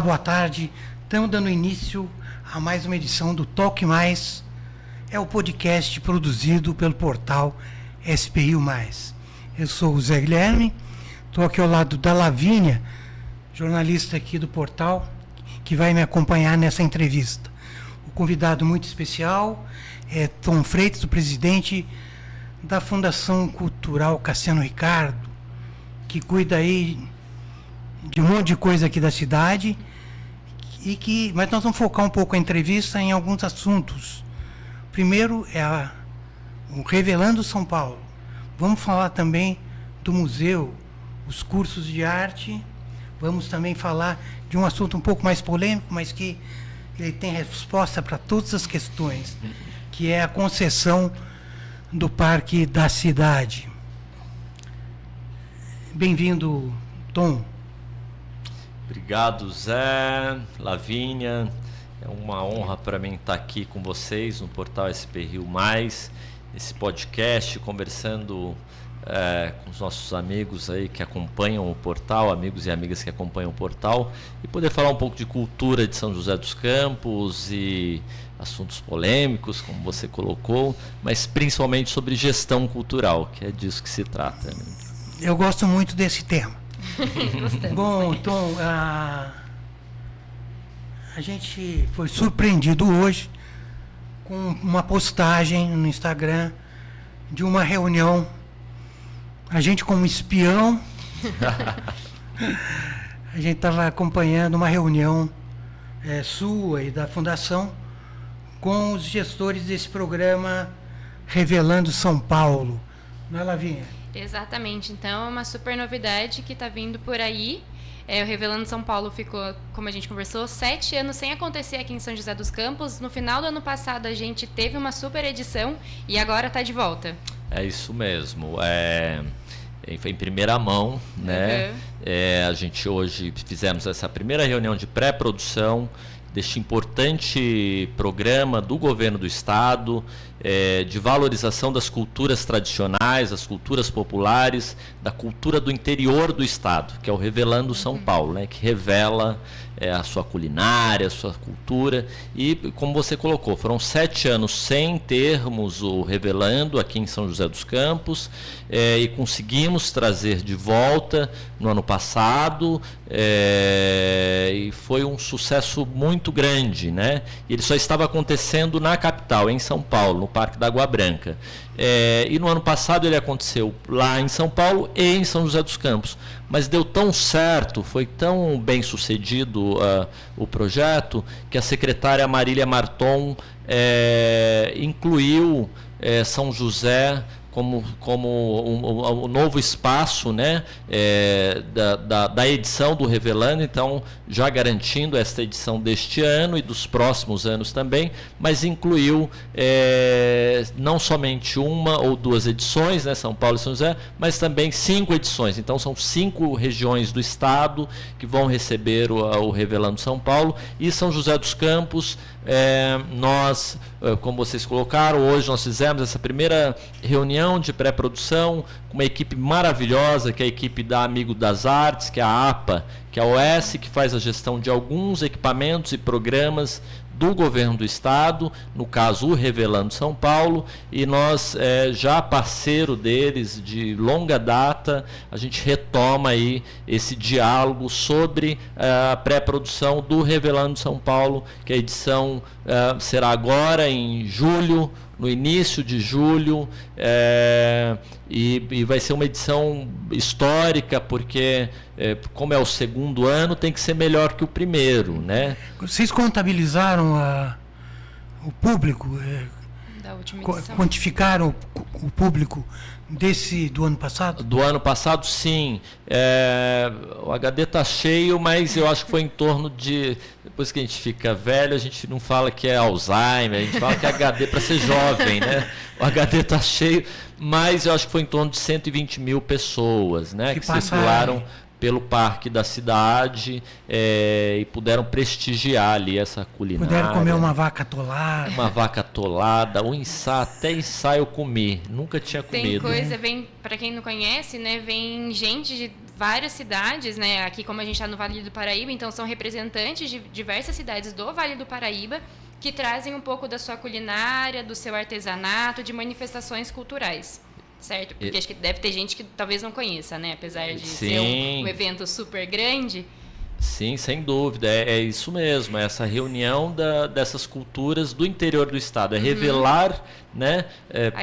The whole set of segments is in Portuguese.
Olá, boa tarde. Estamos dando início a mais uma edição do Toque Mais. É o podcast produzido pelo portal SPRio+. Eu sou o Zé Guilherme, estou aqui ao lado da Lavínia, jornalista aqui do portal, que vai me acompanhar nessa entrevista. O convidado muito especial é Tom Freitas, o presidente da Fundação Cultural Cassiano Ricardo, que cuida aí de um monte de coisa aqui da cidade, mas nós vamos focar um pouco a entrevista em alguns assuntos. Primeiro é o Revelando São Paulo. Vamos falar também do museu, os cursos de arte. Vamos também falar de um assunto um pouco mais polêmico, mas que ele tem resposta para todas as questões, que é a concessão do Parque da Cidade. Bem-vindo, Tom. Obrigado, Zé, Lavínia. É uma honra para mim estar aqui com vocês no portal SPRio+, esse podcast, conversando com os nossos amigos aí que acompanham o portal, amigos e amigas que acompanham o portal, e poder falar um pouco de cultura de São José dos Campos e assuntos polêmicos, como você colocou, mas principalmente sobre gestão cultural, que é disso que se trata. Eu gosto muito desse tema. Bom, Tom, a gente foi surpreendido hoje com uma postagem no Instagram de uma reunião. A gente, como espião, a gente estava acompanhando uma reunião sua e da Fundação com os gestores desse programa Revelando São Paulo. Não é, Lavínia? Exatamente, então é uma super novidade que está vindo por aí. O Revelando São Paulo ficou, como a gente conversou, 7 anos sem acontecer aqui em São José dos Campos. No final do ano passado a gente teve uma super edição e agora está de volta. É isso mesmo, foi em primeira mão, né? A gente hoje fizemos essa primeira reunião de pré-produção deste importante programa do governo do estado, de valorização das culturas tradicionais, das culturas populares, da cultura do interior do estado, que é o Revelando São Paulo, né, que revela a sua culinária, a sua cultura. E, como você colocou, foram 7 anos sem termos o Revelando aqui em São José dos Campos, e conseguimos trazer de volta no ano passado, e foi um sucesso muito grande, né? Ele só estava acontecendo na capital, em São Paulo, no Parque da Água Branca. E no ano passado ele aconteceu lá em São Paulo e em São José dos Campos. Mas deu tão certo, foi tão bem sucedido o projeto, que a secretária Marília Marton incluiu São José como um novo espaço, né, da edição do Revelando, então já garantindo esta edição deste ano e dos próximos anos também, mas incluiu não somente uma ou duas edições, né, São Paulo e São José, mas também 5 edições. Então são 5 regiões do estado que vão receber o Revelando São Paulo, e São José dos Campos, nós, como vocês colocaram, hoje nós fizemos essa primeira reunião de pré-produção com uma equipe maravilhosa, que é a equipe da Amigo das Artes, que é a APA, que é a OS, que faz a gestão de alguns equipamentos e programas do governo do estado, no caso o Revelando São Paulo, e nós, já parceiro deles de longa data, a gente retoma aí esse diálogo sobre a pré-produção do Revelando São Paulo, que a edição será agora em julho, no início de julho, e vai ser uma edição histórica, porque como é o segundo ano, tem que ser melhor que o primeiro, né? Vocês contabilizaram o público? Da última edição. Quantificaram o público do ano passado? Do ano passado, sim. O HD está cheio, mas eu acho que foi em torno de... Depois que a gente fica velho, a gente não fala que é Alzheimer, a gente fala que é HD para ser jovem, né? O HD está cheio, mas eu acho que foi em torno de 120 mil pessoas, né? Que circularam pelo Parque da Cidade, e puderam prestigiar ali essa culinária. Puderam comer uma vaca atolada. Uma vaca atolada, até ensaio eu comi, nunca tinha comido. Tem coisa, para quem não conhece, né, vem gente de várias cidades, né? Aqui, como a gente está no Vale do Paraíba, então são representantes de diversas cidades do Vale do Paraíba que trazem um pouco da sua culinária, do seu artesanato, de manifestações culturais, certo? Porque acho que deve ter gente que talvez não conheça, né? Apesar de ser um evento super grande. Sim, sem dúvida, é isso mesmo, é essa reunião dessas culturas do interior do estado, é revelar, né,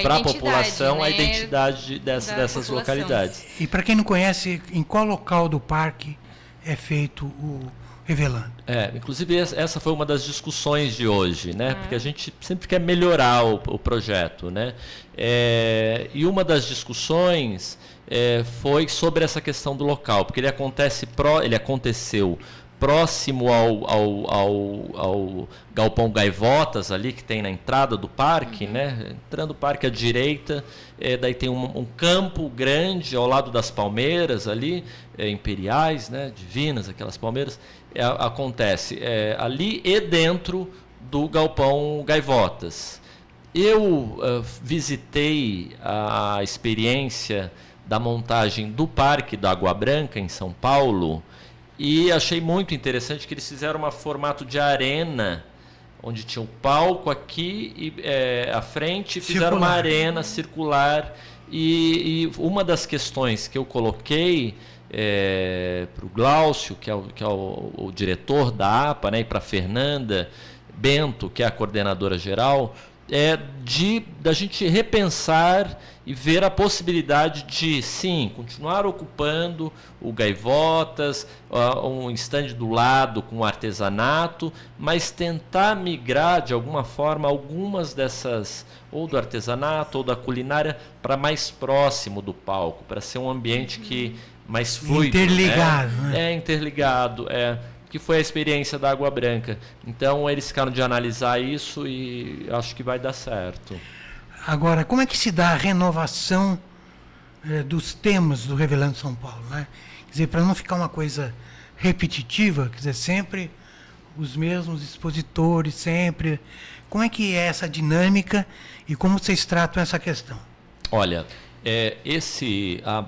para a população, né, a identidade dessas localidades. E para quem não conhece, em qual local do parque é feito o Revelando? Inclusive essa foi uma das discussões de hoje, né, porque a gente sempre quer melhorar o projeto, né, e uma das discussões foi sobre essa questão do local, porque ele aconteceu próximo ao Galpão Gaivotas, ali que tem na entrada do parque, né? Entrando o parque à direita, daí tem um campo grande ao lado das palmeiras ali, imperiais, né? Divinas, aquelas palmeiras, acontece ali e dentro do Galpão Gaivotas. Eu visitei a experiência da montagem do Parque da Água Branca, em São Paulo, e achei muito interessante que eles fizeram um formato de arena, onde tinha um palco aqui e à frente, fizeram uma arena circular, e uma das questões que eu coloquei para o Glaucio, que é o diretor da APA, né, e para a Fernanda Bento, que é a coordenadora geral, da gente repensar e ver a possibilidade de, sim, continuar ocupando o Gaivotas, um estande do lado com artesanato, mas tentar migrar de alguma forma algumas dessas, ou do artesanato ou da culinária, para mais próximo do palco, para ser um ambiente mais fluido. Interligado, né? Interligado, que foi a experiência da Água Branca. Então, eles ficaram de analisar isso e acho que vai dar certo. Agora, como é que se dá a renovação dos temas do Revelando São Paulo, né? Quer dizer, para não ficar uma coisa repetitiva, quer dizer, sempre os mesmos expositores, sempre. Como é que é essa dinâmica e como vocês tratam essa questão? Olha,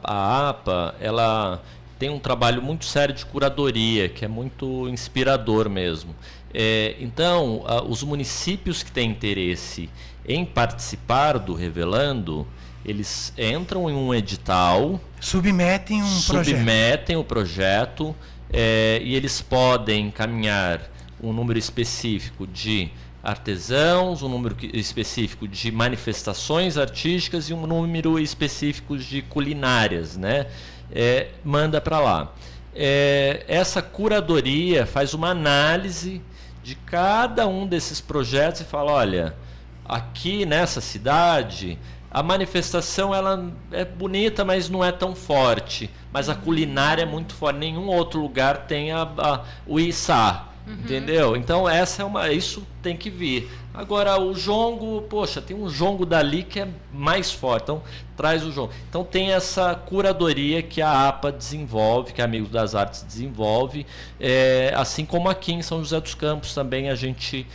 a APA, ela tem um trabalho muito sério de curadoria, que é muito inspirador mesmo. Então, os municípios que têm interesse em participar do Revelando, eles entram em um edital, submetem o projeto, e eles podem encaminhar um número específico de artesãos, um número específico de manifestações artísticas e um número específico de culinárias, né? Manda para lá. Essa curadoria faz uma análise de cada um desses projetos e fala, olha, aqui nessa cidade a manifestação ela é bonita, mas não é tão forte, mas a culinária é muito forte, nenhum outro lugar tem o içá, entendeu? Então isso tem que vir. Agora o jongo, poxa, tem um jongo dali que é mais forte, então traz o jongo. Então tem essa curadoria que a APA desenvolve, que a Amigos das Artes desenvolve, assim como aqui em São José dos Campos também a gente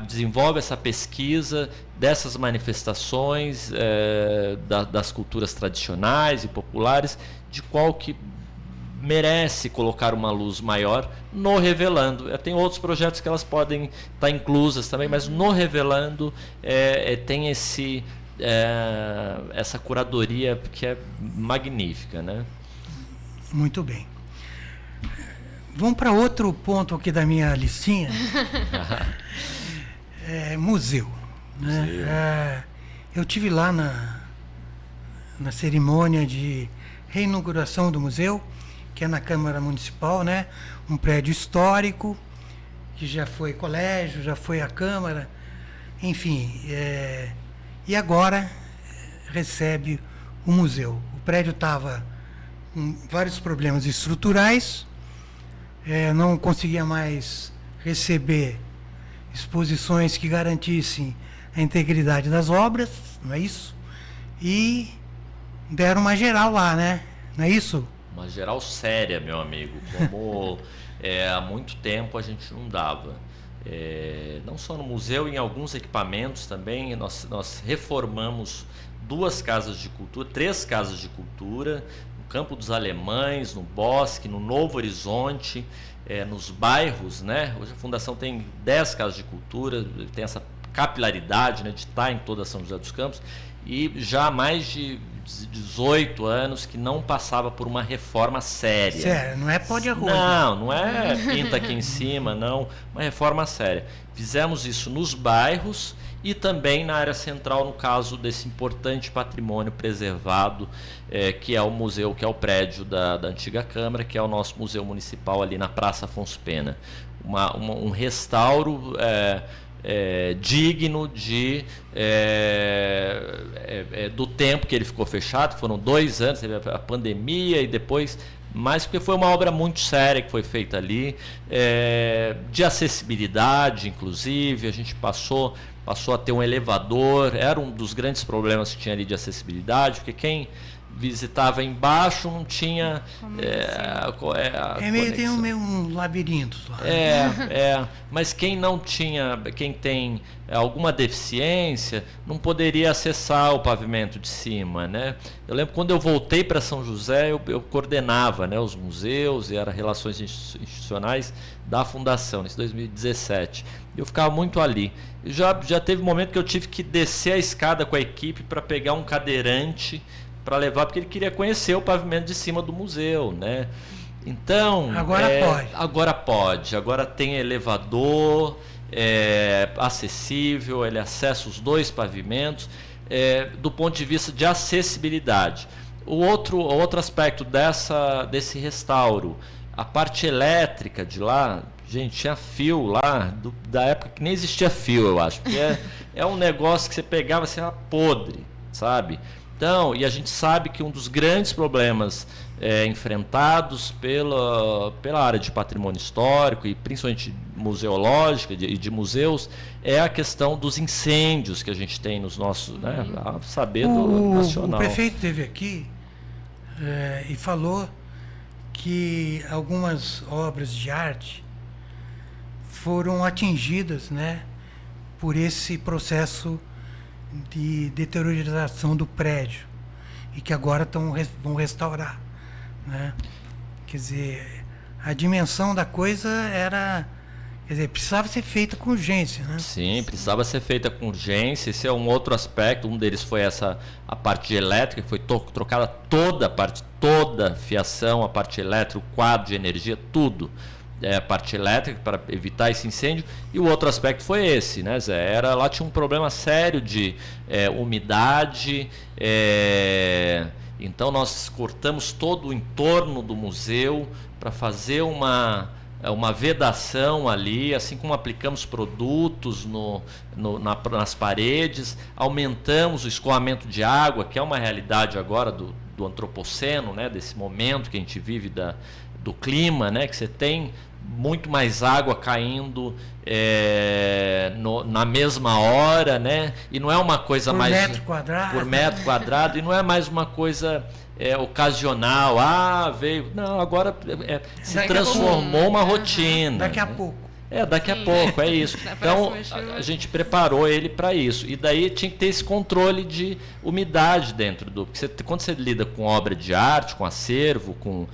desenvolve essa pesquisa dessas manifestações das culturas tradicionais e populares, de qual que merece colocar uma luz maior no Revelando. Tem outros projetos que elas podem estar inclusas também, mas no Revelando tem essa curadoria que é magnífica, né? Muito bem. Vamos para outro ponto aqui da minha listinha. Museu. Né? Eu tive lá na cerimônia de reinauguração do museu, que é na Câmara Municipal, né? Um prédio histórico, que já foi colégio, já foi a Câmara, enfim. E agora recebe o museu. O prédio estava com vários problemas estruturais, não conseguia mais receber exposições que garantissem a integridade das obras, não é isso? E deram uma geral lá, né? Não é isso? Uma geral séria, meu amigo, como há muito tempo a gente não dava. Não só no museu, em alguns equipamentos também, nós reformamos 3 casas de cultura, Campo dos Alemães, no Bosque, no Novo Horizonte, nos bairros, né? Hoje a Fundação tem 10 casas de cultura, tem essa capilaridade, né, de estar em toda São José dos Campos, e já há mais de 18 anos que não passava por uma reforma séria. Sério, não é pó de arroz. Não é pinta aqui em cima, não. Uma reforma séria. Fizemos isso nos bairros e também na área central, no caso desse importante patrimônio preservado, que é o museu, que é o prédio da antiga Câmara, que é o nosso museu municipal ali na Praça Afonso Pena. Um restauro digno do tempo que ele ficou fechado. Foram 2 anos, teve a pandemia e depois, mas porque foi uma obra muito séria que foi feita ali, de acessibilidade, inclusive. A gente passou a ter um elevador, era um dos grandes problemas que tinha ali de acessibilidade, porque quem visitava embaixo não tinha meio tem um labirinto lá. Mas quem não tinha, quem tem alguma deficiência, não poderia acessar o pavimento de cima, né? Eu lembro quando eu voltei para São José, eu coordenava, né, os museus e era relações institucionais da Fundação, nesse 2017. Eu ficava muito ali. Já teve um momento que eu tive que descer a escada com a equipe para pegar um cadeirante para levar, porque ele queria conhecer o pavimento de cima do museu, né? Então, agora pode. Agora tem elevador, acessível, ele acessa os 2 pavimentos, do ponto de vista de acessibilidade. O outro aspecto desse restauro, a parte elétrica de lá, gente, tinha fio lá, da época que nem existia fio, eu acho, porque é um negócio que você pegava assim, era podre, sabe? Então, e a gente sabe que um dos grandes problemas enfrentados pela área de patrimônio histórico e principalmente museológica e de museus é a questão dos incêndios que a gente tem nos nossos, né, a saber do nacional. O prefeito esteve aqui e falou que algumas obras de arte foram atingidas, né, por esse processo de deteriorização do prédio e que agora vão restaurar, né? Quer dizer, a dimensão da coisa precisava ser feita com urgência, né? Sim, precisava ser feita com urgência. Esse é um outro aspecto. Um deles foi a parte elétrica, que foi trocada toda a fiação, a parte elétrica, o quadro de energia, tudo. A parte elétrica para evitar esse incêndio. E o outro aspecto foi esse, né, Zé? Lá tinha um problema sério de umidade, então nós cortamos todo o entorno do museu para fazer uma vedação ali, assim como aplicamos produtos nas paredes, aumentamos o escoamento de água, que é uma realidade agora do antropoceno, né, desse momento que a gente vive do clima, né, que você tem muito mais água caindo na mesma hora, né? E não é uma coisa por mais metro quadrado, e não é mais uma coisa ocasional. Veio, não, agora se transformou uma rotina. Daqui a pouco. Daqui a pouco, é isso. Então, a gente preparou ele para isso. E daí tinha que ter esse controle de umidade dentro porque quando você lida com obra de arte, com acervo, com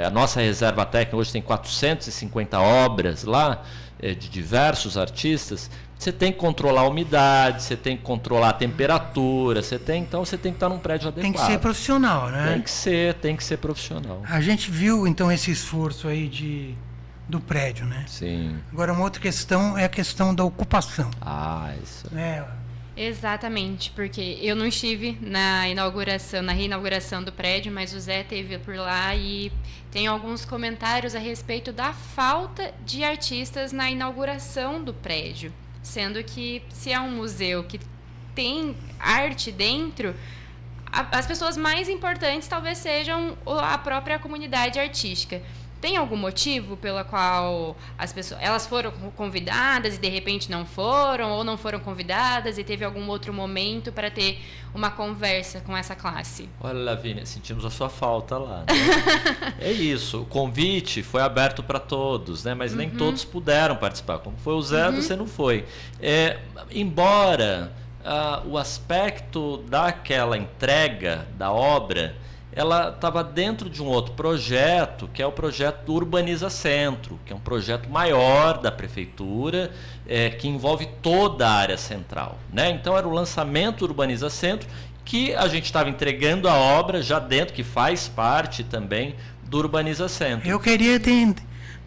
a nossa reserva técnica, hoje tem 450 obras lá, de diversos artistas, você tem que controlar a umidade, você tem que controlar a temperatura, então você tem que estar num prédio adequado. Tem que ser profissional, né? Tem que ser profissional. A gente viu, então, esse esforço aí do prédio, né? Sim. Agora, uma outra questão é a questão da ocupação. Isso. Exatamente, porque eu não estive na reinauguração do prédio, mas o Zé esteve por lá e tem alguns comentários a respeito da falta de artistas na inauguração do prédio, sendo que se é um museu que tem arte dentro, as pessoas mais importantes talvez sejam a própria comunidade artística. Tem algum motivo pela qual elas foram convidadas e de repente não foram, ou não foram convidadas e teve algum outro momento para ter uma conversa com essa classe? Olha, Lavínia, sentimos a sua falta lá, né? É isso, o convite foi aberto para todos, né? Mas nem todos puderam participar. Como foi o Zé, você não foi. Embora o aspecto daquela entrega da obra ela estava dentro de um outro projeto, que é o projeto do Urbaniza Centro, que é um projeto maior da prefeitura, que envolve toda a área central, né? Então era o lançamento do Urbaniza Centro, que a gente estava entregando a obra já dentro, que faz parte também do Urbaniza Centro. Eu queria ter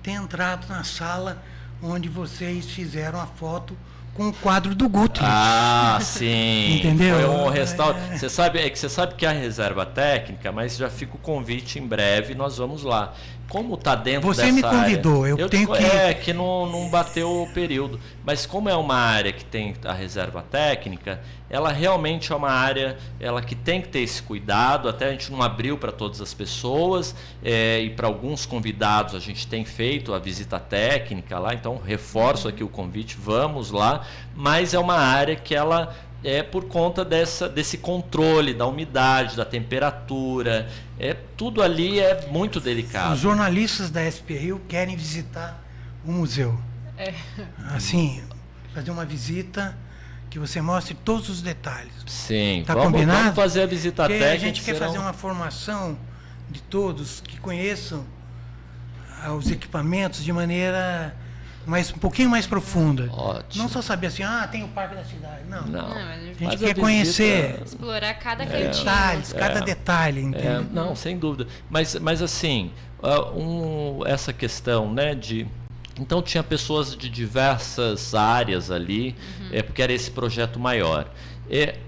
entrado na sala onde vocês fizeram a foto com o quadro do Guthrie. Ah, sim. Entendeu? Foi um restaurante. Você sabe que é a reserva técnica, mas já fica o convite em breve, nós vamos lá. Como está dentro dessa área... Você me convidou, eu tenho que... que não bateu o período. Mas como é uma área que tem a reserva técnica, ela realmente é uma área que tem que ter esse cuidado. Até a gente não abriu para todas as pessoas, e para alguns convidados a gente tem feito a visita técnica lá, então reforço aqui o convite, vamos lá. Mas é uma área que ela... por conta desse controle da umidade, da temperatura, tudo ali é muito delicado. Os jornalistas da SPRIO querem visitar o museu. Assim, fazer uma visita que você mostre todos os detalhes. Sim, tá combinado? Vamos fazer a visita Porque técnica. A gente quer fazer uma formação de todos que conheçam os equipamentos de maneira... mas um pouquinho mais profunda. Ótimo. Não só saber assim, tem o Parque da Cidade. Não. a A gente Mas quer conhecer explorar cada cantinho. detalhes, cada detalhe, entendeu? Não, sem dúvida. Mas assim, essa questão, né, de... Então tinha pessoas de diversas áreas ali, porque era esse projeto maior.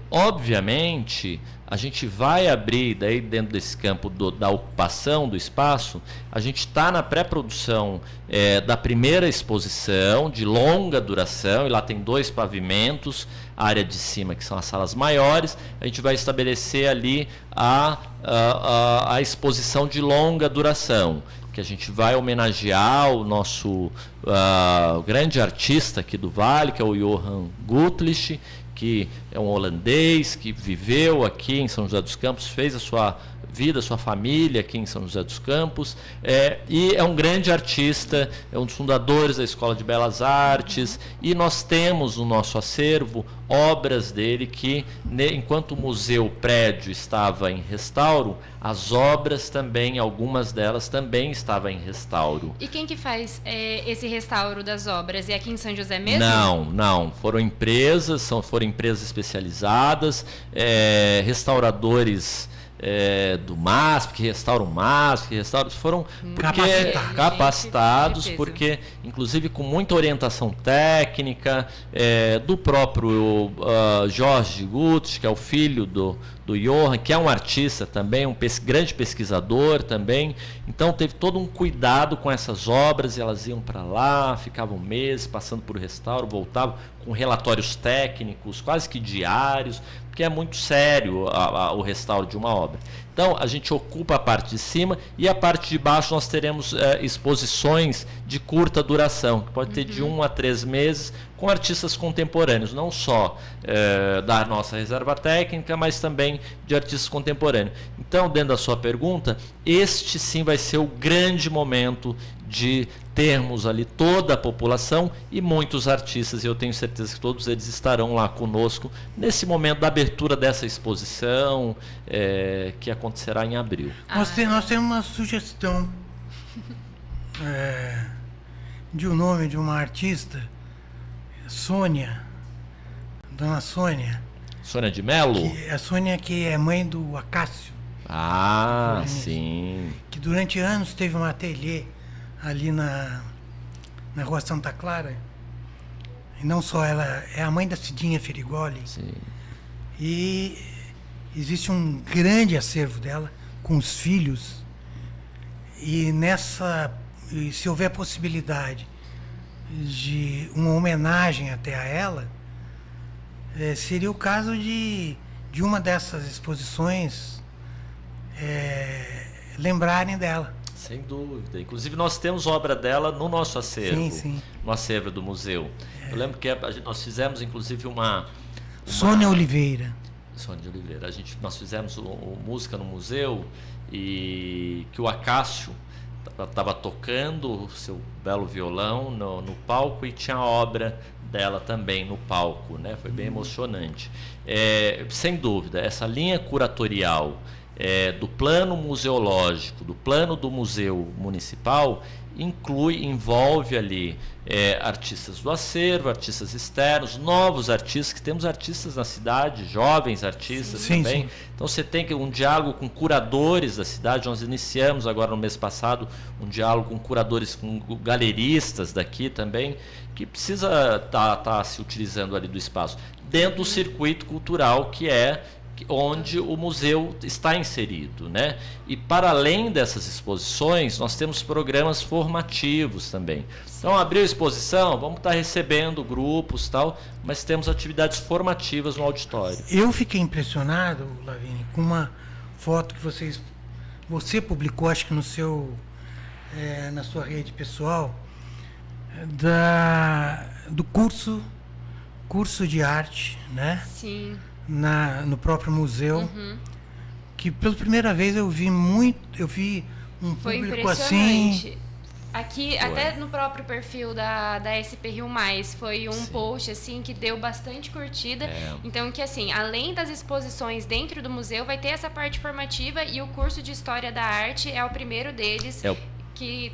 Obviamente, a gente vai abrir, daí dentro desse campo da ocupação do espaço, a gente está na pré-produção da primeira exposição, de longa duração, e lá tem 2 pavimentos, a área de cima, que são as salas maiores, a gente vai estabelecer ali a exposição de longa duração, que a gente vai homenagear o nosso grande artista aqui do Vale, que é o Johan Gutlich, que é um holandês que viveu aqui em São José dos Campos, fez a sua vida, sua família aqui em São José dos Campos, e é um grande artista, é um dos fundadores da Escola de Belas Artes, e nós temos no nosso acervo obras dele que, enquanto o museu, o prédio estava em restauro, as obras também, algumas delas também estavam em restauro. E quem que faz esse restauro das obras? É aqui em São José mesmo? Não. Foram empresas especializadas, restauradores do MASP, que restauram o MASP, foram capacitados, porque inclusive com muita orientação técnica do próprio Jorge Gutsch, que é o filho do Johan, que é um artista também, um grande pesquisador também. Então teve todo um cuidado com essas obras, e elas iam para lá, ficavam meses passando por restauro, voltavam com relatórios técnicos quase que diários, porque é muito sério o restauro de uma obra. Então a gente ocupa a parte de cima, e a parte de baixo nós teremos exposições de curta duração, que pode ter de 1 a 3 meses, com artistas contemporâneos, não só da nossa reserva técnica, mas também de artistas contemporâneos. Então, dentro da sua pergunta, este sim vai ser o grande momento de termos ali toda a população e muitos artistas, e eu tenho certeza que todos eles estarão lá conosco nesse momento da abertura dessa exposição, que acontecerá em abril. Nós temos uma sugestão de um nome de uma artista, Sônia, Dona Sônia. Sônia de Mello? A Sônia, que é mãe do Acácio. Ah, sim. Que durante anos teve um ateliê ali na Rua Santa Clara. E não só ela, é a mãe da Cidinha Ferigoli. Sim. E existe um grande acervo dela com os filhos. E se houver possibilidade de uma homenagem até a ela, seria o caso de uma dessas exposições lembrarem dela. Sem dúvida. Inclusive nós temos obra dela no nosso acervo, sim. No acervo do museu. Eu lembro que nós fizemos inclusive uma Sônia Oliveira. Sônia de Oliveira. Nós fizemos música no museu, e que o Acácio estava tocando o seu belo violão no palco e tinha a obra dela também no palco, né? Foi bem emocionante. Sem dúvida, essa linha curatorial do plano museológico, do plano do museu municipal, envolve ali artistas do acervo, artistas externos, novos artistas, que temos artistas na cidade, jovens artistas também. Sim. Então você tem um diálogo com curadores da cidade. Nós iniciamos agora no mês passado um diálogo com curadores, com galeristas daqui também, que precisa tá se utilizando ali do espaço, dentro do circuito cultural que é onde o museu está inserido, né? E para além dessas exposições, nós temos programas formativos também. Então, abriu a exposição, vamos estar recebendo grupos e tal, mas temos atividades formativas no auditório. Eu fiquei impressionado, Lavínia, com uma foto que você publicou, acho que na sua rede pessoal, do curso de arte, né? Sim. No próprio museu, que pela primeira vez eu vi um Foi público assim. Aqui, até no próprio perfil da SP Rio Mais, foi um post assim que deu bastante curtida. Então, que assim, além das exposições dentro do museu, vai ter essa parte formativa, e o curso de História da Arte é o primeiro deles que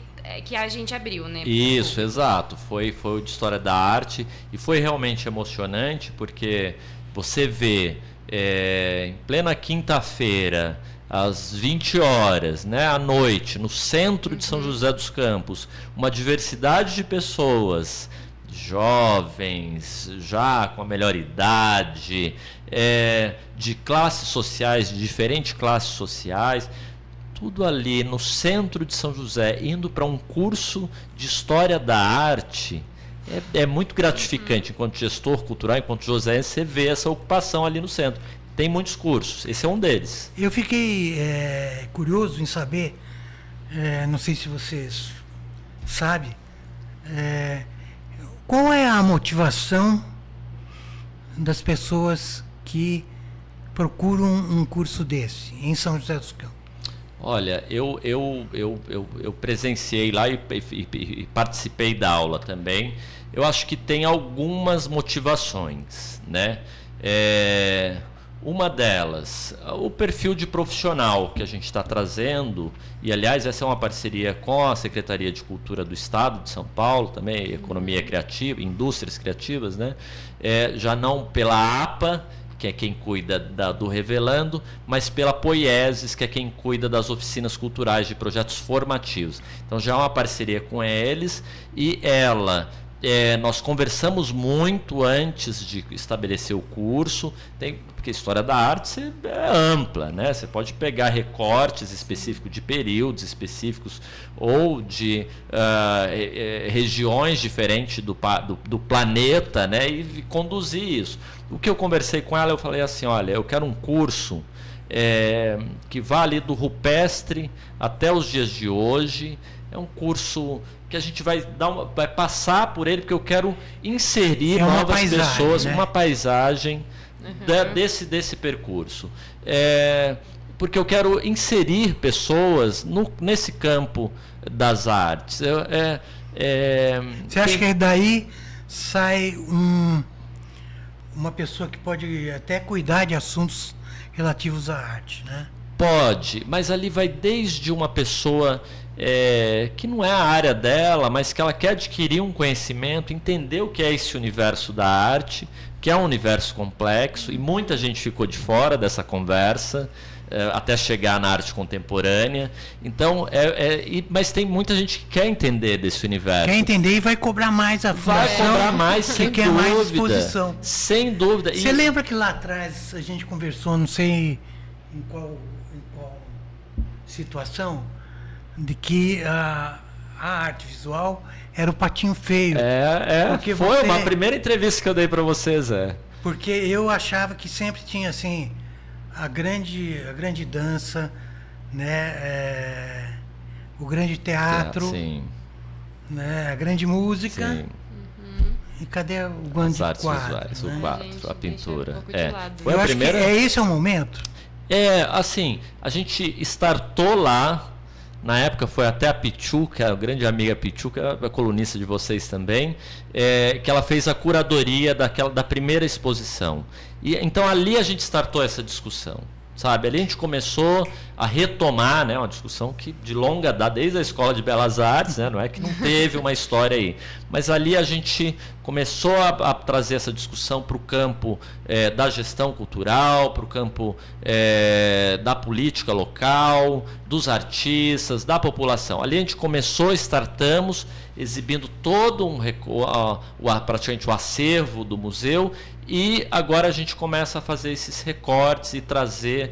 a gente abriu, né? Isso, exato. Foi o de História da Arte, e foi realmente emocionante, porque você vê em plena quinta-feira, às 20 horas, né, à noite, no centro de São José dos Campos, uma diversidade de pessoas, jovens, já com a melhor idade, de classes sociais, de diferentes classes sociais, tudo ali no centro de São José, indo para um curso de História da Arte. É muito gratificante, enquanto gestor cultural, enquanto joseense, você vê essa ocupação ali no centro. Tem muitos cursos, esse é um deles. Eu fiquei curioso em saber, não sei se vocês sabem, qual é a motivação das pessoas que procuram um curso desse em São José dos Campos? Olha, eu presenciei lá e participei da aula também. Eu acho que tem algumas motivações, né? Uma delas, o perfil de profissional que a gente está trazendo, e aliás essa é uma parceria com a Secretaria de Cultura do Estado de São Paulo, também Economia Criativa, Indústrias Criativas, né? Já não pela APA, que é quem cuida do Revelando, mas pela Poieses, que é quem cuida das oficinas culturais, de projetos formativos. Então já é uma parceria com eles, e nós conversamos muito antes de estabelecer o curso, porque a História da Arte é ampla, né? Você pode pegar recortes específicos de períodos específicos ou de regiões diferentes do planeta, né? E conduzir isso. O que eu conversei com ela, eu falei assim, olha, eu quero um curso que vá ali do rupestre até os dias de hoje. É um curso que a gente vai passar por ele, porque eu quero inserir novas pessoas, né? Uma paisagem desse percurso. Porque eu quero inserir pessoas nesse campo das artes. Você acha que daí sai uma pessoa que pode até cuidar de assuntos relativos à arte, né? Pode, mas ali vai desde uma pessoa que não é a área dela, mas que ela quer adquirir um conhecimento, entender o que é esse universo da arte, que é um universo complexo, e muita gente ficou de fora dessa conversa, até chegar na arte contemporânea. Então, mas tem muita gente que quer entender desse universo. Quer entender e vai cobrar mais a fundação. Vai cobrar mais, sem dúvida. Mais exposição. Sem dúvida. Você lembra que lá atrás a gente conversou, não sei em qual situação, de que a arte visual era o patinho feio. Foi uma primeira entrevista que eu dei para vocês, Porque eu achava que sempre tinha assim a grande dança, né? O grande teatro, né? A grande música. Sim. E cadê o grande quadro? Visuais, né? O quadro, a pintura. Foi a primeira. Esse é o momento. Assim, a gente startou lá Na época foi até a Pichu, que é a grande amiga Pichu, que é a colunista de vocês também, que ela fez a curadoria da primeira exposição. E então ali a gente startou essa discussão. Sabe, ali a gente começou a retomar, né, uma discussão que de longa data, desde a Escola de Belas Artes, né, não é que não teve uma história aí, mas ali a gente começou a trazer essa discussão para o campo da gestão cultural, para o campo da política local, dos artistas, da população. Ali a gente começou, startamos, exibindo todo praticamente o acervo do museu. E agora a gente começa a fazer esses recortes e trazer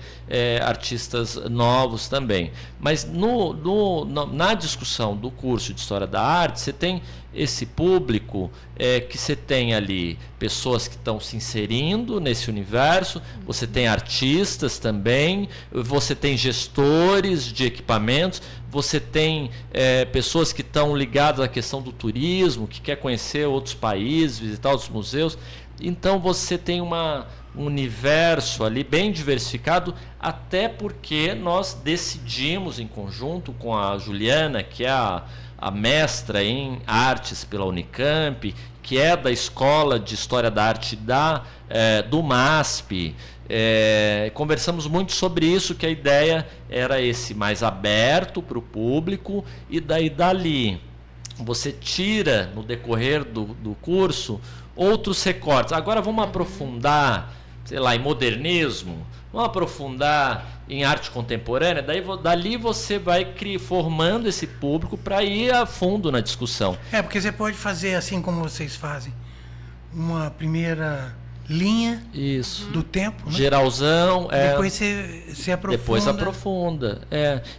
artistas novos também. Mas na discussão do curso de História da Arte, você tem esse público que você tem ali pessoas que estão se inserindo nesse universo, você tem artistas também, você tem gestores de equipamentos, você tem pessoas que estão ligadas à questão do turismo, que quer conhecer outros países, visitar outros museus. Então você tem um universo ali bem diversificado, até porque nós decidimos em conjunto com a Juliana, que é a mestra em artes pela Unicamp, que é da Escola de História da Arte do MASP, conversamos muito sobre isso, que a ideia era esse mais aberto para o público, e dali você tira no decorrer do curso outros recortes. Agora vamos aprofundar, sei lá, em modernismo, vamos aprofundar em arte contemporânea, dali você vai formando esse público para ir a fundo na discussão. Porque você pode fazer assim como vocês fazem, uma primeira linha do tempo, né? Geralzão. Depois você aprofunda. Depois aprofunda.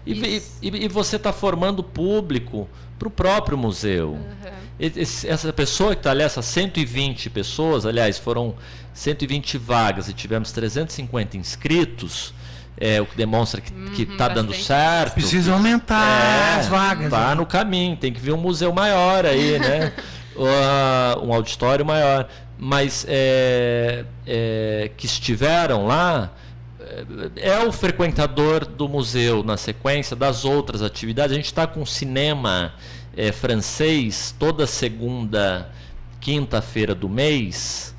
E você está formando público para o próprio museu. Essa pessoa que está ali, essas 120 pessoas, aliás, foram 120 vagas e tivemos 350 inscritos, o que demonstra que está dando certo. Precisa aumentar as vagas. Está no caminho, tem que vir um museu maior aí, né? Um auditório maior. Mas que estiveram lá, o frequentador do museu na sequência das outras atividades. A gente está com cinema francês toda segunda, quinta-feira do mês.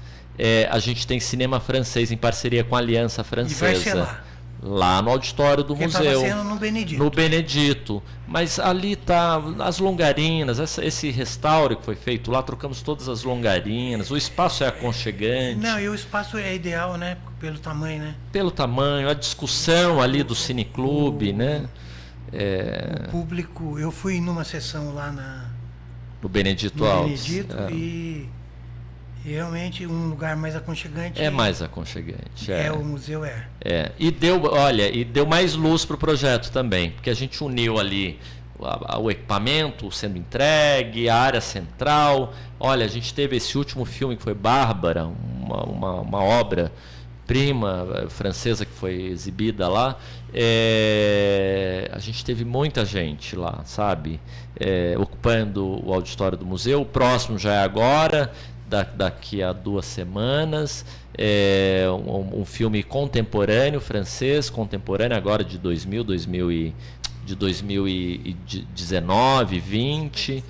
A gente tem cinema francês em parceria com a Aliança Francesa. E vai ser lá no auditório do museu. Estava sendo no Benedito. No Benedito. Mas ali tá as longarinas, esse restauro que foi feito lá, trocamos todas as longarinas, o espaço é aconchegante. Não, e o espaço é ideal, né? Pelo tamanho, né? Pelo tamanho, a discussão ali do cineclube, né? O público, eu fui numa sessão lá no Benedito no Alves. Benedito, e realmente um lugar mais aconchegante. É mais aconchegante. O museu é. E deu mais luz para o projeto também, porque a gente uniu ali o equipamento sendo entregue, a área central. Olha, a gente teve esse último filme que foi Bárbara, uma obra-prima francesa que foi exibida lá. A gente teve muita gente lá, sabe? Ocupando o auditório do museu. O próximo já é agora. Daqui a 2 semanas, um filme contemporâneo, francês, contemporâneo, agora de 2019, 20.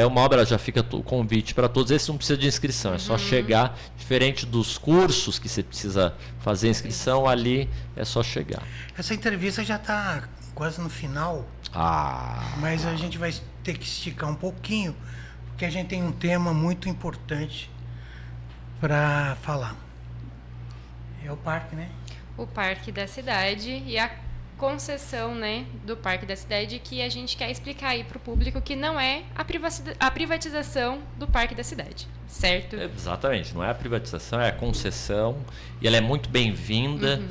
Uma obra, já fica o convite para todos. Esse não precisa de inscrição, é só chegar. Diferente dos cursos que você precisa fazer inscrição, ali é só chegar. Essa entrevista já está quase no final, mas a gente vai ter que esticar um pouquinho, porque a gente tem um tema muito importante para falar. É o parque, né? O Parque da Cidade e a concessão, né, do Parque da Cidade, que a gente quer explicar aí para o público que não é a privatização do Parque da Cidade, certo? Exatamente, não é a privatização, é a concessão, e ela é muito bem-vinda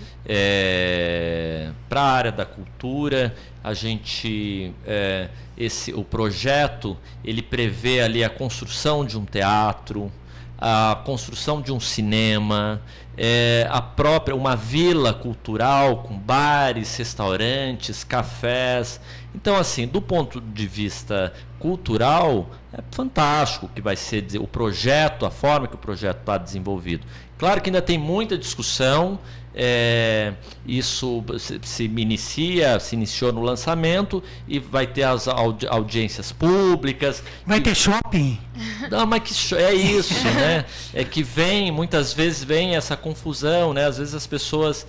para a área da cultura. A gente, o projeto, ele prevê ali a construção de um teatro, a construção de um cinema, uma vila cultural com bares, restaurantes, cafés. Então, assim, do ponto de vista cultural, é fantástico o que vai ser o projeto, a forma que o projeto está desenvolvido. Claro que ainda tem muita discussão, isso se iniciou no lançamento e vai ter as audiências públicas. Vai ter shopping? Não, mas que é isso, né? É que muitas vezes vem essa confusão, né? Às vezes as pessoas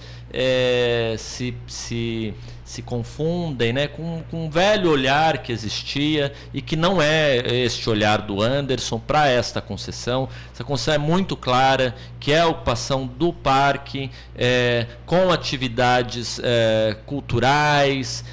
se confundem, né, com um velho olhar que existia e que não é este olhar do Anderson para esta concessão. Essa concessão é muito clara, que é a ocupação do parque com atividades culturais,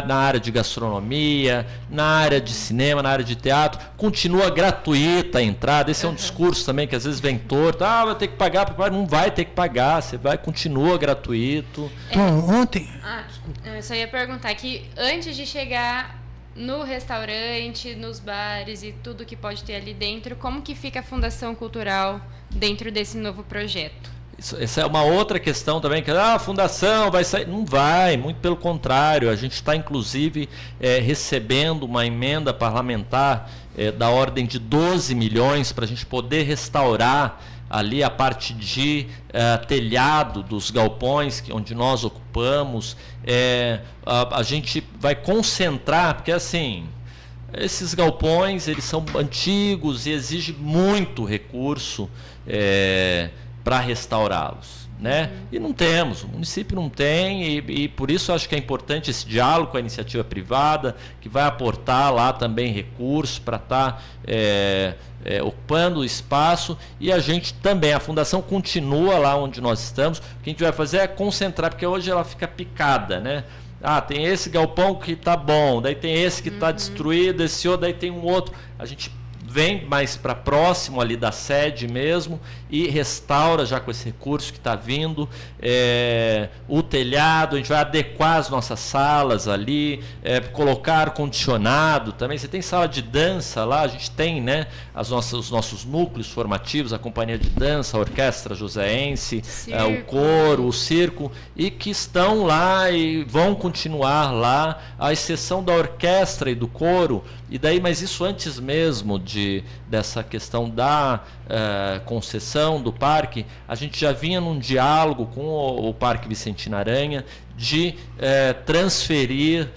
na área de gastronomia, na área de cinema, na área de teatro. Continua gratuita a entrada. Esse é um discurso também que às vezes vem torto. Vai ter que pagar. Não vai ter que pagar. Continua gratuito. Bom, ontem... Eu só ia perguntar que antes de chegar no restaurante, nos bares e tudo que pode ter ali dentro, como que fica a Fundação Cultural dentro desse novo projeto? Essa é uma outra questão também, que a fundação vai sair. Não vai, muito pelo contrário. A gente está, inclusive, recebendo uma emenda parlamentar da ordem de 12 milhões para a gente poder restaurar ali a parte de telhado dos galpões onde nós ocupamos. A gente vai concentrar, porque assim, esses galpões eles são antigos e exigem muito recurso para restaurá-los, né? E não temos, o município não tem, e por isso acho que é importante esse diálogo com a iniciativa privada, que vai aportar lá também recursos para estar ocupando o espaço, e a gente também, a fundação continua lá onde nós estamos. O que a gente vai fazer é concentrar, porque hoje ela fica picada, né? Tem esse galpão que está bom, daí tem esse que está destruído, esse outro, daí tem um outro. A gente vem mais para próximo ali da sede mesmo e restaura já com esse recurso que está vindo o telhado. A gente vai adequar as nossas salas ali, colocar ar-condicionado também. Você tem sala de dança lá, a gente tem, né, os nossos núcleos formativos, a companhia de dança, a orquestra joseense, o coro, o circo, e que estão lá e vão continuar lá, à exceção da orquestra e do coro. E daí, mas isso antes mesmo dessa questão da concessão do parque, a gente já vinha num diálogo com o Parque Vicentina Aranha de transferir,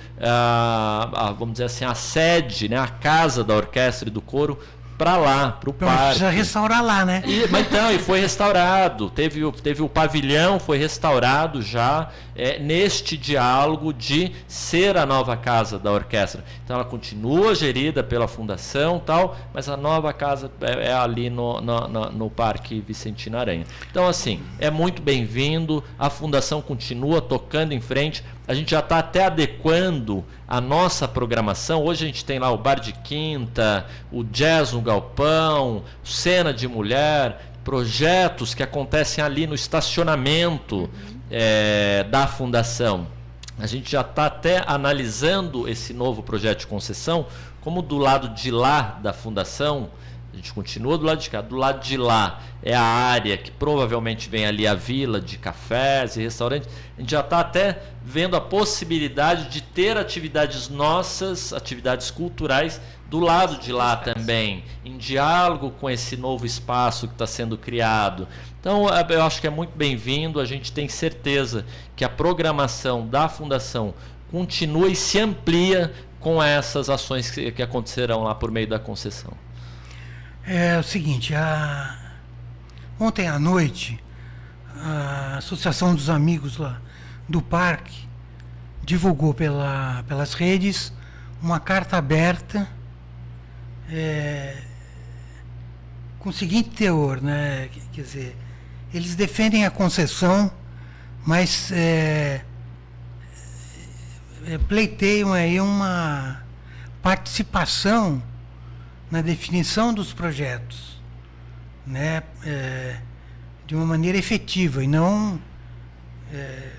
vamos dizer assim, a sede, né, a casa da orquestra e do coro para lá, para o parque. Precisa restaurar lá, né? E foi restaurado, teve o pavilhão, foi restaurado já, neste diálogo de ser a nova casa da orquestra. Então ela continua gerida pela fundação, tal, mas a nova casa é ali no Parque Vicentina Aranha. Então, assim, é muito bem-vindo, a fundação continua tocando em frente. A gente já está até adequando a nossa programação. Hoje a gente tem lá o Bar de Quinta, o Jazz no Galpão, Cena de Mulher, projetos que acontecem ali no estacionamento da fundação. A gente já está até analisando esse novo projeto de concessão, como do lado de lá da fundação. A gente continua do lado de cá. Do lado de lá é a área que provavelmente vem ali a vila de cafés e restaurantes. A gente já está até vendo a possibilidade de ter atividades nossas, atividades culturais, do lado de lá também, em diálogo com esse novo espaço que está sendo criado. Então, eu acho que é muito bem-vindo. A gente tem certeza que a programação da Fundação continua e se amplia com essas ações que acontecerão lá por meio da concessão. É o seguinte, ontem à noite, a Associação dos Amigos lá do Parque divulgou pelas redes uma carta aberta com o seguinte teor, né? Quer dizer, eles defendem a concessão, mas pleiteiam aí uma participação na definição dos projetos, né, de uma maneira efetiva e não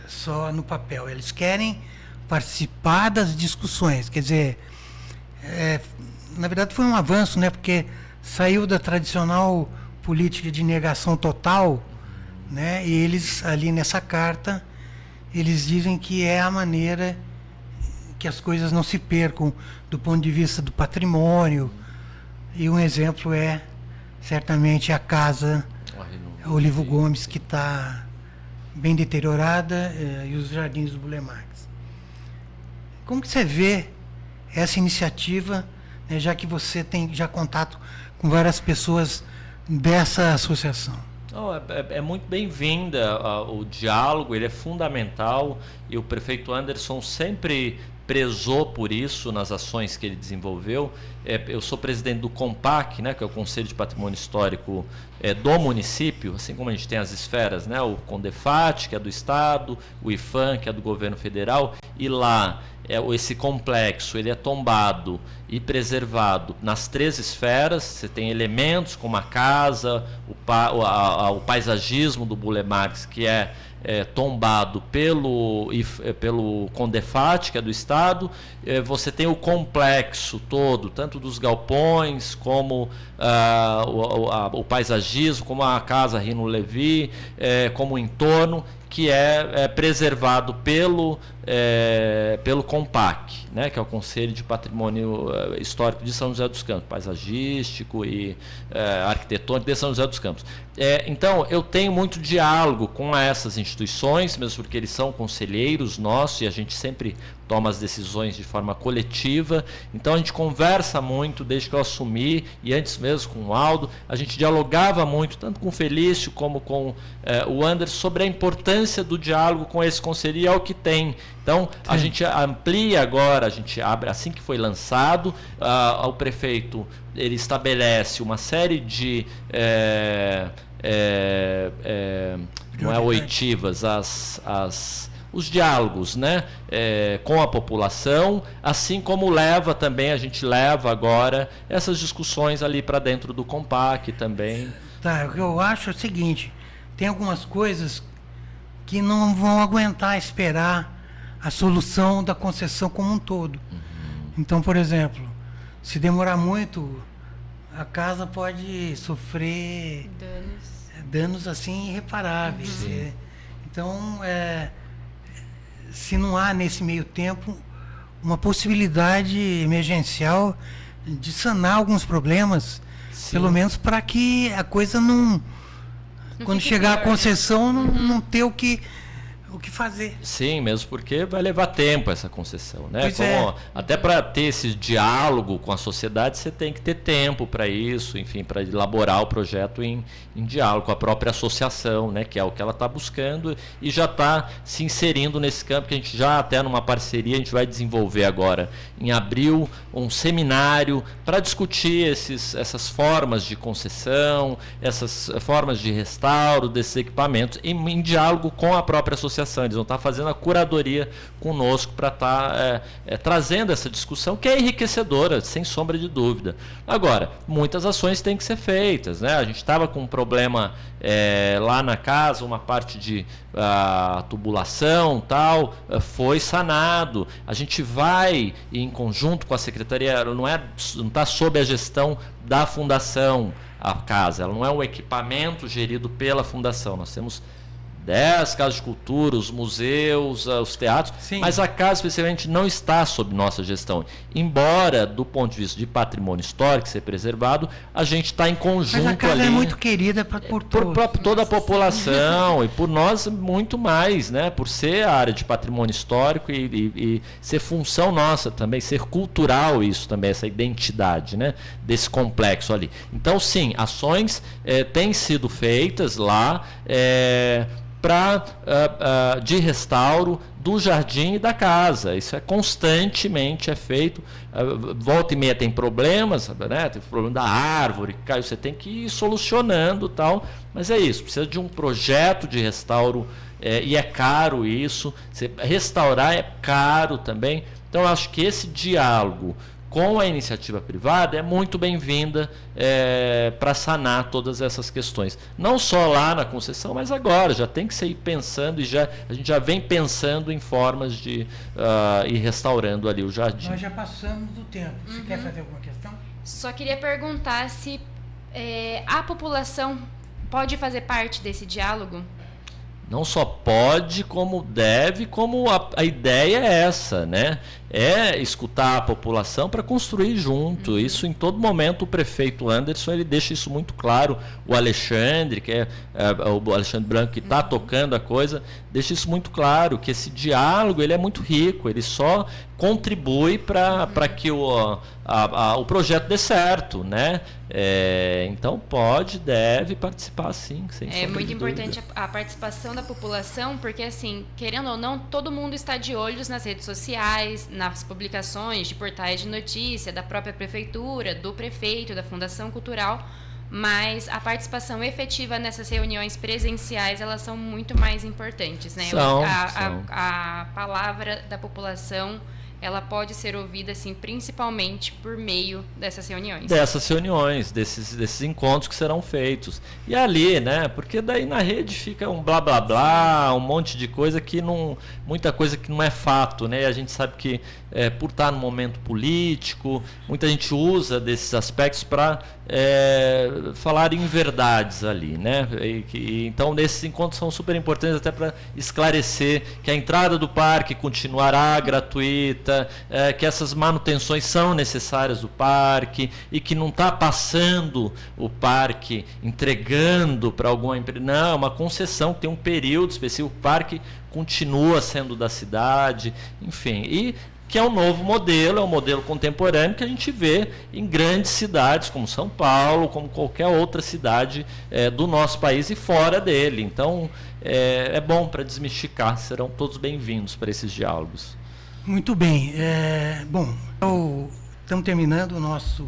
só no papel. Eles querem participar das discussões. Quer dizer, na verdade foi um avanço, né, porque saiu da tradicional política de negação total, né, e eles ali nessa carta eles dizem que é a maneira que as coisas não se percam do ponto de vista do patrimônio. E um exemplo é, certamente, a casa Olivo Gomes, que está bem deteriorada, e os jardins do Burle Marx. Como que você vê essa iniciativa, né, já que você tem já contato com várias pessoas dessa associação? É muito bem-vinda o diálogo, ele é fundamental, e o prefeito Anderson sempre prezou por isso nas ações que ele desenvolveu. Eu sou presidente do CONPAC, né, que é o Conselho de Patrimônio Histórico do município, assim como a gente tem as esferas, né, o CONDEFAT, que é do Estado, o IFAM, que é do governo federal, e lá esse complexo ele é tombado e preservado nas 3 esferas. Você tem elementos como a casa, o paisagismo do Burle Marx, que é tombado pelo CONDEFAT, que é do Estado. Você tem o complexo todo, tanto dos galpões, como o paisagismo, como a casa Rino Levi, como o entorno, que é preservado pelo CONPAC, né, que é o Conselho de Patrimônio Histórico de São José dos Campos, paisagístico e arquitetônico de São José dos Campos. Então, eu tenho muito diálogo com essas instituições, mesmo porque eles são conselheiros nossos e a gente sempre toma as decisões de forma coletiva. Então, a gente conversa muito desde que eu assumi, e antes mesmo com o Aldo, a gente dialogava muito, tanto com o Felício como com o Anderson, sobre a importância do diálogo com esse conselho, e é o que tem. Então, a gente amplia agora, a gente abre, assim que foi lançado, o prefeito ele estabelece uma série de não é oitivas, os diálogos, né, com a população, assim como a gente leva agora essas discussões ali para dentro do CONPAC também. Tá, o que eu acho é o seguinte, tem algumas coisas que não vão aguentar esperar a solução da concessão como um todo. Então, por exemplo, se demorar muito, a casa pode sofrer danos assim irreparáveis. Então, se não há nesse meio tempo uma possibilidade emergencial de sanar alguns problemas, pelo menos para que a coisa não quando chegar pior, a concessão, não ter o que fazer. Sim, mesmo porque vai levar tempo essa concessão, né? Até para ter esse diálogo com a sociedade, você tem que ter tempo para isso, enfim, para elaborar o projeto em diálogo com a própria associação, né? Que é o que ela está buscando e já está se inserindo nesse campo, que a gente já até numa parceria, a gente vai desenvolver agora, em abril, um seminário para discutir essas formas de concessão, essas formas de restauro desses equipamentos, em diálogo com a própria associação. Eles vão estar fazendo a curadoria conosco para estar trazendo essa discussão, que é enriquecedora, sem sombra de dúvida. Agora, muitas ações têm que ser feitas, né? A gente estava com um problema lá na casa, uma parte de tubulação, tal, foi sanado. A gente vai, em conjunto com a secretaria, não está sob a gestão da fundação a casa, ela não é um equipamento gerido pela fundação. Nós temos 10 casas de cultura, os museus, os teatros, sim, mas a casa especificamente não está sob nossa gestão. Embora, do ponto de vista de patrimônio histórico ser preservado, a gente está em conjunto ali. Mas a casa é muito querida por toda a população e por nós muito mais, né? Por ser a área de patrimônio histórico e ser função nossa também, ser cultural isso também, essa identidade, né? Desse complexo ali. Então, sim, ações têm sido feitas lá, de restauro do jardim e da casa. Isso constantemente feito. Volta e meia tem problemas, né? Tem o problema da árvore que caiu, você tem que ir solucionando, tal, mas é isso, precisa de um projeto de restauro, e é caro isso. Restaurar é caro também. Então eu acho que esse diálogo com a iniciativa privada é muito bem-vinda para sanar todas essas questões. Não só lá na concessão, mas agora. Já tem que ser ir pensando, e a gente já vem pensando em formas de ir restaurando ali o jardim. Nós já passamos do tempo. Você quer fazer alguma questão? Só queria perguntar se a população pode fazer parte desse diálogo? Não só pode, como deve, como a ideia é essa, né? É escutar a população para construir junto. Isso em todo momento o prefeito Anderson ele deixa isso muito claro. O Alexandre, que é o Alexandre Branco que está tocando a coisa, deixa isso muito claro, que esse diálogo ele é muito rico, ele só contribui para que o projeto dê certo, né? Então deve participar sim. Sem É muito importante dúvida. a participação da população, porque assim, querendo ou não, todo mundo está de olhos nas redes sociais, nas publicações de portais de notícia, da própria prefeitura, do prefeito, da Fundação Cultural, mas a participação efetiva nessas reuniões presenciais, elas são muito mais importantes, né? São. A palavra da população, ela pode ser ouvida, assim, principalmente por meio dessas reuniões. Desses encontros que serão feitos. E ali, né? Porque daí na rede fica um blá blá blá, um monte de coisa que não. Muita coisa que não é fato, né? E a gente sabe que por estar no momento político, muita gente usa desses aspectos para falar em verdades ali, né? Então esses encontros são super importantes até para esclarecer que a entrada do parque continuará gratuita, que essas manutenções são necessárias do parque e que não está passando o parque entregando para alguma empresa. Não, é uma concessão que tem um período específico, o parque continua sendo da cidade, enfim, e que é um novo modelo, é um modelo contemporâneo que a gente vê em grandes cidades como São Paulo, como qualquer outra cidade do nosso país e fora dele. Então, é bom para desmistificar, serão todos bem-vindos para esses diálogos. Muito bem. Estamos terminando o nosso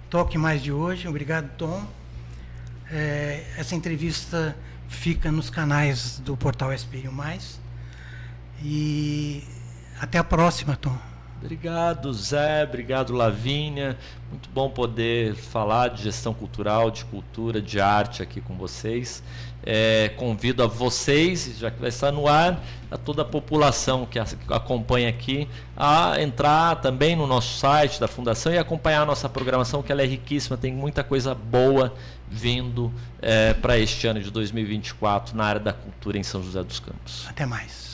Toque Mais de hoje. Obrigado, Tom. Essa entrevista fica nos canais do portal SPI+. E até a próxima, Tom. Obrigado, Zé. Obrigado, Lavínia. Muito bom poder falar de gestão cultural, de cultura, de arte aqui com vocês. Convido a vocês, já que vai estar no ar, a toda a população que acompanha aqui, a entrar também no nosso site da Fundação e acompanhar a nossa programação, que ela é riquíssima, tem muita coisa boa vindo para este ano de 2024 na área da cultura em São José dos Campos. Até mais.